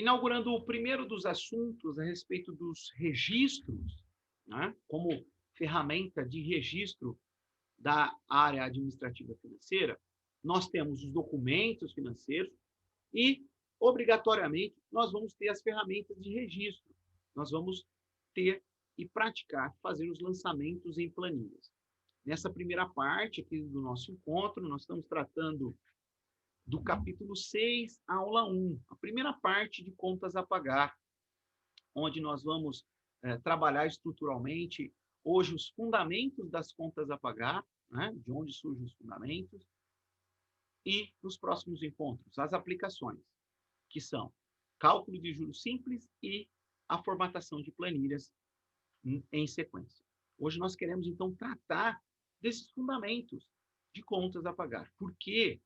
inaugurando o primeiro dos assuntos a respeito dos registros, né, como ferramenta de registro da área administrativa financeira, nós temos os documentos financeiros e, obrigatoriamente, nós vamos ter as ferramentas de registro. Nós vamos ter e praticar, fazer os lançamentos em planilhas. Nessa primeira parte aqui do nosso encontro, nós estamos tratando do capítulo 6, aula 1, a primeira parte de contas a pagar, onde nós vamos trabalhar estruturalmente hoje os fundamentos das contas a pagar, né, de onde surgem os fundamentos, e nos próximos encontros, as aplicações, que são cálculo de juros simples e a formatação de planilhas em sequência. Hoje nós queremos, então, tratar desses fundamentos de contas a pagar. Por que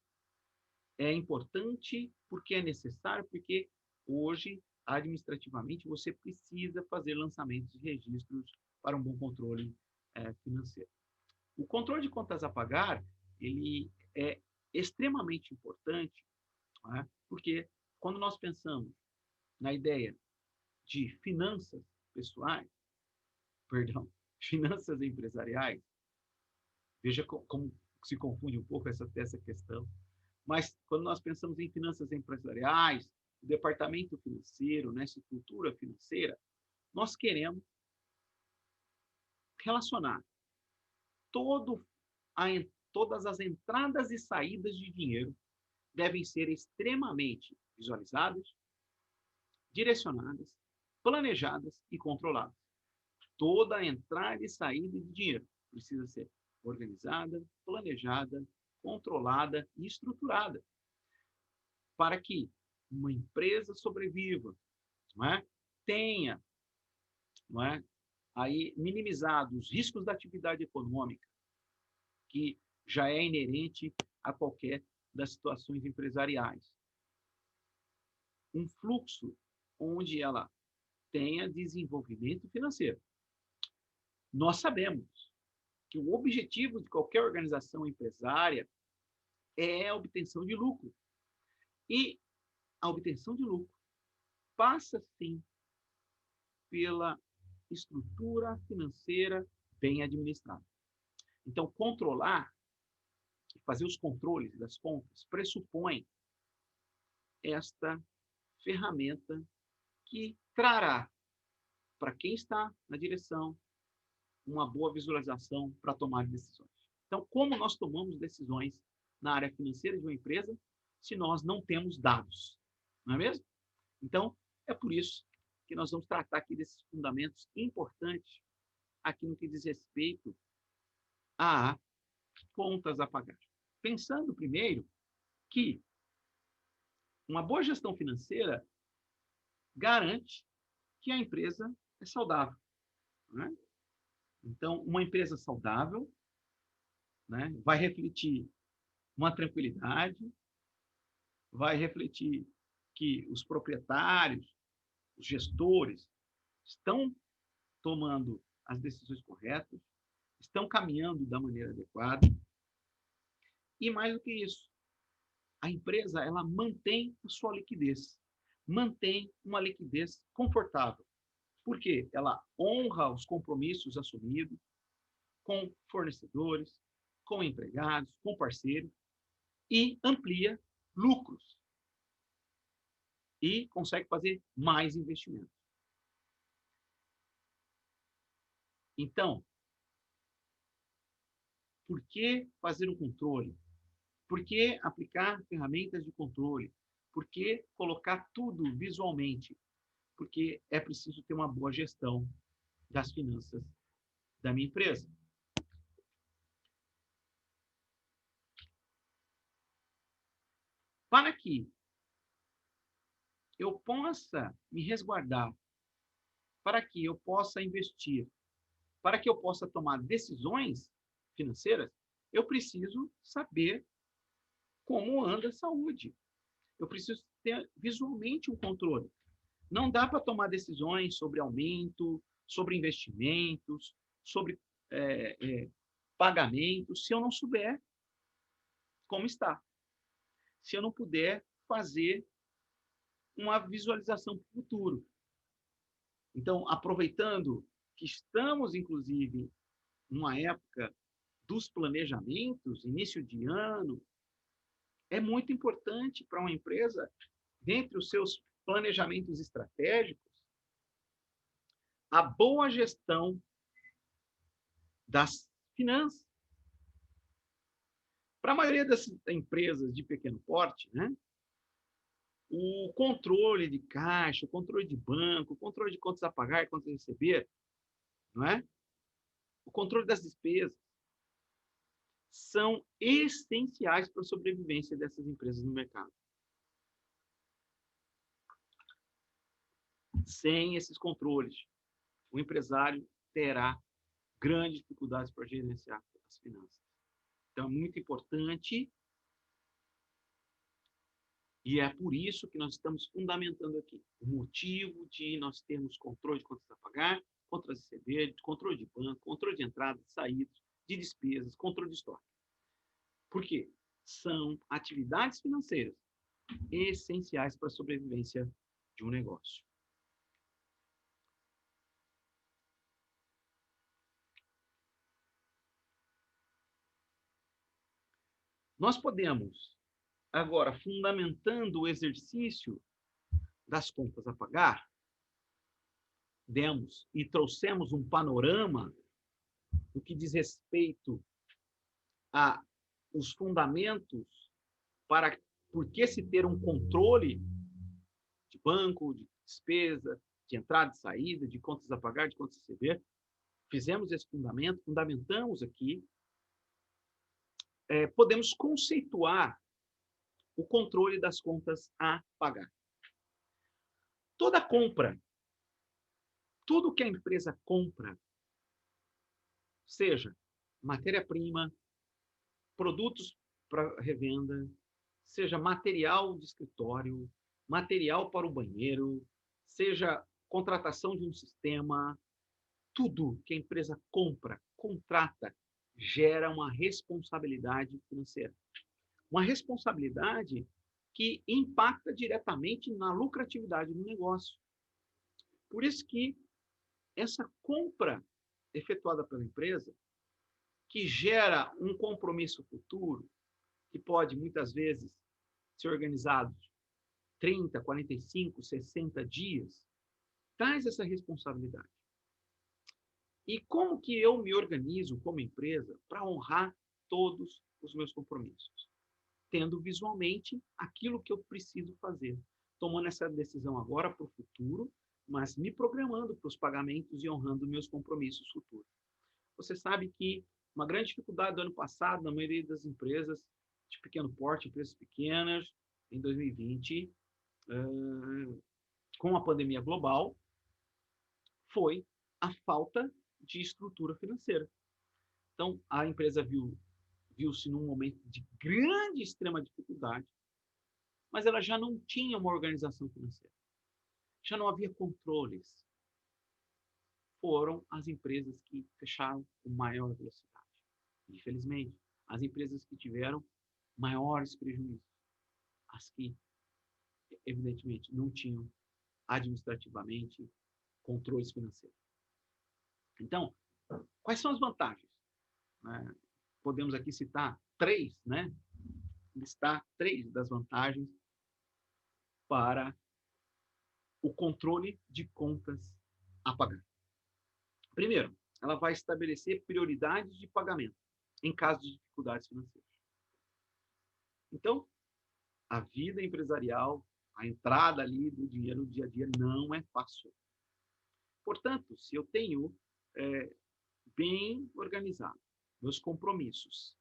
é importante, porque é necessário, porque hoje, administrativamente, você precisa fazer lançamentos de registros para um bom controle financeiro. O controle de contas a pagar, ele é extremamente importante, né? Porque quando nós pensamos na ideia de finanças pessoais, perdão, finanças empresariais, veja como se confunde um pouco essa questão, mas quando nós pensamos em finanças empresariais, o departamento financeiro, nessa estrutura financeira, nós queremos relacionar todo a, todas as entradas e saídas de dinheiro devem ser extremamente visualizadas, direcionadas, planejadas e controladas. Toda a entrada e saída de dinheiro precisa ser organizada, planejada, controlada e estruturada para que uma empresa sobreviva, não é? Tenha, não é? Aí minimizado os riscos da atividade econômica, que já é inerente a qualquer das situações empresariais. Um fluxo onde ela tenha desenvolvimento financeiro. Nós sabemos que o objetivo de qualquer organização empresária é a obtenção de lucro. E a obtenção de lucro passa, sim, pela estrutura financeira bem administrada. Então, controlar, fazer os controles das contas, pressupõe esta ferramenta que trará para quem está na direção uma boa visualização para tomar decisões. Então, como nós tomamos decisões na área financeira de uma empresa se nós não temos dados, não é mesmo? Então, é por isso que nós vamos tratar aqui desses fundamentos importantes aqui no que diz respeito a contas a pagar. Pensando primeiro que uma boa gestão financeira garante que a empresa é saudável, né? Então, uma empresa saudável, né, vai refletir uma tranquilidade, vai refletir que os proprietários, os gestores, estão tomando as decisões corretas, estão caminhando da maneira adequada. E mais do que isso, a empresa ela mantém a sua liquidez, mantém uma liquidez confortável. Por quê? Ela honra os compromissos assumidos com fornecedores, com empregados, com parceiros e amplia lucros e consegue fazer mais investimentos. Então, por que fazer um controle? Por que aplicar ferramentas de controle? Por que colocar tudo visualmente? Porque é preciso ter uma boa gestão das finanças da minha empresa. Para que eu possa me resguardar, para que eu possa investir, para que eu possa tomar decisões financeiras, eu preciso saber como anda a saúde. Eu preciso ter visualmente um controle. Não dá para tomar decisões sobre aumento, sobre investimentos, sobre pagamentos, se eu não souber como está. Se eu não puder fazer uma visualização para o futuro. Então, aproveitando que estamos, inclusive, numa época dos planejamentos, início de ano, é muito importante para uma empresa, dentre os seus planejamentos estratégicos, a boa gestão das finanças. Para a maioria das empresas de pequeno porte, né, o controle de caixa, o controle de banco, o controle de contas a pagar e contas a receber, não é? O controle das despesas, são essenciais para a sobrevivência dessas empresas no mercado. Sem esses controles, o empresário terá grandes dificuldades para gerenciar as finanças. Então, é muito importante, e é por isso que nós estamos fundamentando aqui o motivo de nós termos controle de contas a pagar, contas a receber, controle de banco, controle de entrada, de saída, de despesas, controle de estoque. Por quê? São atividades financeiras essenciais para a sobrevivência de um negócio. Nós podemos, agora, fundamentando o exercício das contas a pagar, demos e trouxemos um panorama no que diz respeito a os fundamentos para por que se ter um controle de banco, de despesa, de entrada e saída, de contas a pagar, de contas a receber. Fizemos esse fundamento, fundamentamos aqui. Podemos conceituar o controle das contas a pagar. Toda compra, tudo que a empresa compra, seja matéria-prima, produtos para revenda, seja material de escritório, material para o banheiro, seja contratação de um sistema, tudo que a empresa compra, contrata, gera uma responsabilidade financeira. Uma responsabilidade que impacta diretamente na lucratividade do negócio. Por isso que essa compra efetuada pela empresa, que gera um compromisso futuro, que pode, muitas vezes, ser organizado 30, 45, 60 dias, traz essa responsabilidade. E como que eu me organizo como empresa para honrar todos os meus compromissos? Tendo visualmente aquilo que eu preciso fazer. Tomando essa decisão agora para o futuro, mas me programando para os pagamentos e honrando meus compromissos futuros. Você sabe que uma grande dificuldade do ano passado, na maioria das empresas de pequeno porte, empresas pequenas, em 2020, com a pandemia global, foi a falta de estrutura financeira. Então, a empresa viu-se num momento de grande, extrema dificuldade, mas ela já não tinha uma organização financeira. Já não havia controles. Foram as empresas que fecharam com maior velocidade. Infelizmente, as empresas que tiveram maiores prejuízos, as que, evidentemente, não tinham administrativamente controles financeiros. Então, quais são as vantagens? Podemos aqui citar três, né? Listar três das vantagens para o controle de contas a pagar. Primeiro, ela vai estabelecer prioridades de pagamento em caso de dificuldades financeiras. Então, a vida empresarial, a entrada ali do dinheiro no dia a dia não é fácil. Portanto, se eu tenho bem organizado meus compromissos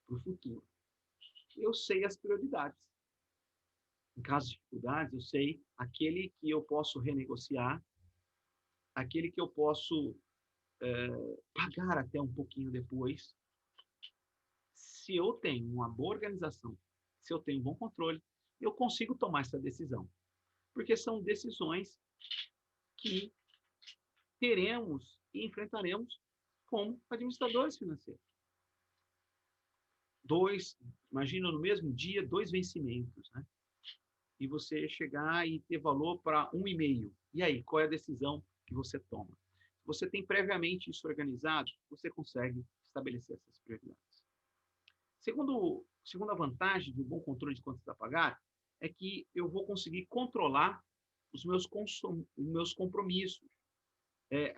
para o futuro, eu sei as prioridades. Em caso de dificuldades, eu sei aquele que eu posso renegociar, aquele que eu posso pagar até um pouquinho depois. Se eu tenho uma boa organização, se eu tenho um bom controle, eu consigo tomar essa decisão. Porque são decisões que teremos e enfrentaremos como administradores financeiros. Imagina no mesmo dia, 2 vencimentos, né? e você chegar e ter valor para 1,5. E aí, qual é a decisão que você toma? Se você tem previamente isso organizado, você consegue estabelecer essas prioridades. Segunda vantagem de um bom controle de contas a pagar é que eu vou conseguir controlar os meus compromissos,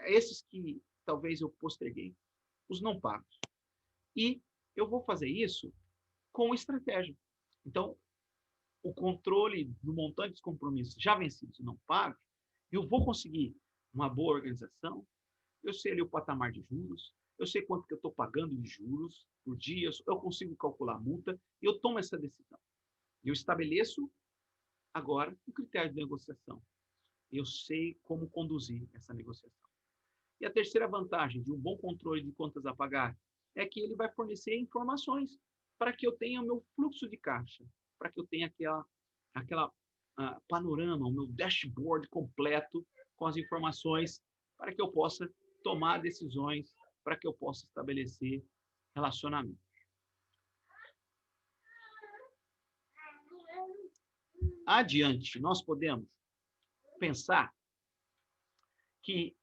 esses que talvez eu posterguei, os não pagos. E eu vou fazer isso com estratégia. Então, o controle do montante dos compromissos já vencidos e não pagos, eu vou conseguir uma boa organização, eu sei ali o patamar de juros, eu sei quanto que eu estou pagando de juros por dia, eu consigo calcular a multa, e eu tomo essa decisão. Eu estabeleço agora o critério de negociação. Eu sei como conduzir essa negociação. E a terceira vantagem de um bom controle de contas a pagar é que ele vai fornecer informações para que eu tenha o meu fluxo de caixa, para que eu tenha aquela panorama, o meu dashboard completo com as informações para que eu possa tomar decisões, para que eu possa estabelecer relacionamento. Adiante, nós podemos pensar que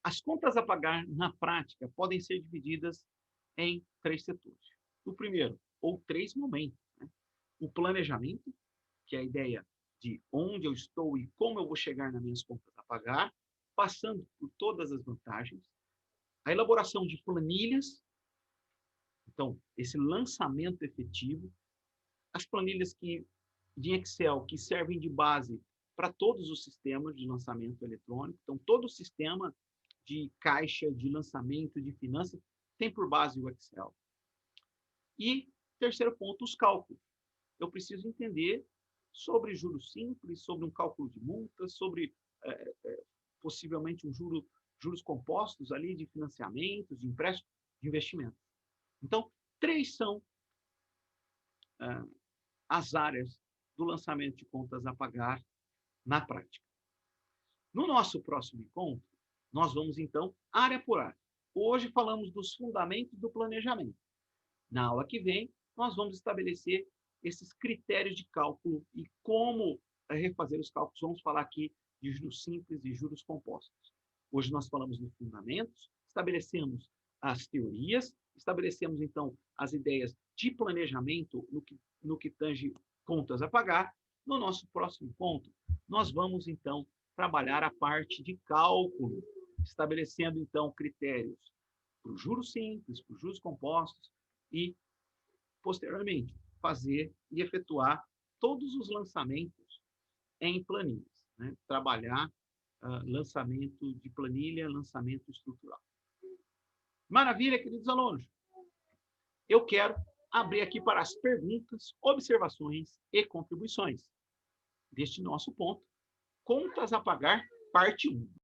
as contas a pagar, na prática, podem ser divididas em 3 setores. O primeiro, ou 3 momentos. Né? O planejamento, que é a ideia de onde eu estou e como eu vou chegar nas minhas contas a pagar, passando por todas as vantagens. A elaboração de planilhas, então, esse lançamento efetivo. As planilhas de Excel que servem de base para todos os sistemas de lançamento eletrônico. Então, todo o sistema de caixa, de lançamento, de finanças, tem por base o Excel. E, terceiro ponto, os cálculos. Eu preciso entender sobre juros simples, sobre um cálculo de multas, sobre possivelmente juros compostos ali de financiamentos, de empréstimos, de investimentos. Então, 3 são as áreas do lançamento de contas a pagar na prática. No nosso próximo encontro, nós vamos, então, área por área. Hoje falamos dos fundamentos do planejamento. Na aula que vem, nós vamos estabelecer esses critérios de cálculo e como refazer os cálculos. Vamos falar aqui de juros simples e juros compostos. Hoje nós falamos dos fundamentos, estabelecemos as teorias, estabelecemos, então, as ideias de planejamento no que tange contas a pagar. No nosso próximo ponto, nós vamos, então, trabalhar a parte de cálculo, estabelecendo, então, critérios para os juros simples, para os juros compostos e, posteriormente, fazer e efetuar todos os lançamentos em planilhas. Né? Trabalhar lançamento de planilha, lançamento estrutural. Maravilha, queridos alunos. Eu quero abrir aqui para as perguntas, observações e contribuições deste nosso ponto, contas a pagar, parte 1.